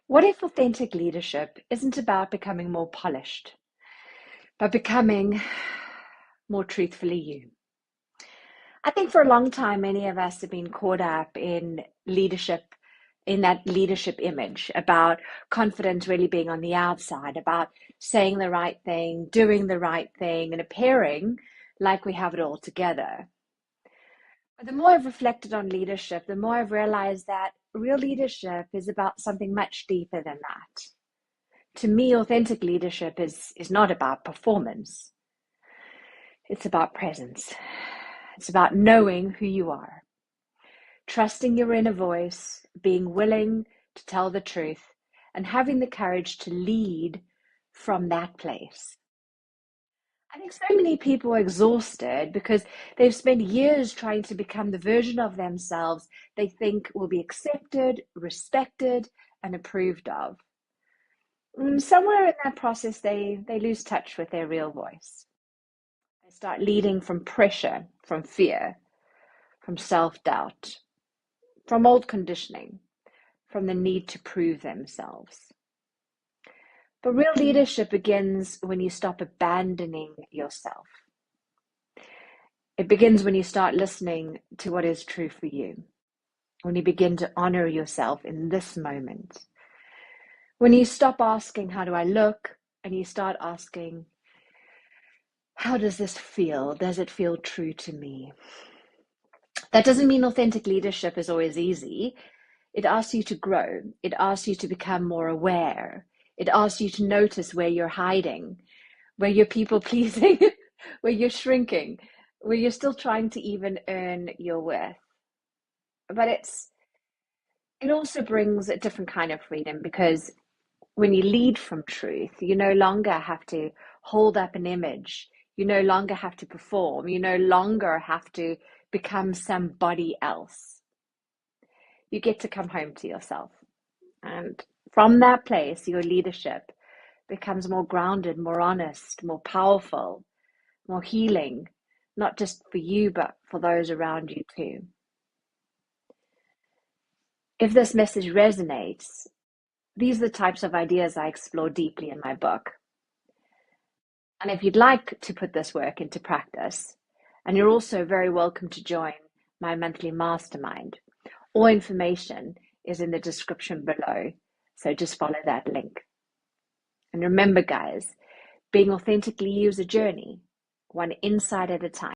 What if authentic leadership isn't about becoming more polished, but becoming more truthfully you? I think for a long time, many of us have been caught up in leadership, in that leadership image about confidence really being on the outside, about saying the right thing, doing the right thing, and appearing like we have it all together. But the more I've reflected on leadership, the more I've realized that real leadership is about something much deeper than that. To me, authentic leadership is not about performance. It's about presence. It's about knowing who you are, trusting your inner voice, being willing to tell the truth, and having the courage to lead from that place. I think so many people are exhausted because they've spent years trying to become the version of themselves they think will be accepted, respected, and approved of. Somewhere in that process, they lose touch with their real voice. They start leading from pressure, from fear, from self-doubt, from old conditioning, from the need to prove themselves. But real leadership begins when you stop abandoning yourself. It begins when you start listening to what is true for you, when you begin to honor yourself in this moment, when you stop asking, how do I look? And you start asking, how does this feel? Does it feel true to me? That doesn't mean authentic leadership is always easy. It asks you to grow. It asks you to become more aware. It asks you to notice where you're hiding, where you're people pleasing, where you're shrinking, where you're still trying to even earn your worth. But it also brings a different kind of freedom because when you lead from truth, you no longer have to hold up an image. You no longer have to perform. You no longer have to become somebody else. You get to come home to yourself. And from that place, your leadership becomes more grounded, more honest, more powerful, more healing, not just for you, but for those around you too. If this message resonates, these are the types of ideas I explore deeply in my book. And if you'd like to put this work into practice, and you're also very welcome to join my monthly mastermind, all information is in the description below. So just follow that link. And remember, guys, being authentically you is a journey, one insight at a time.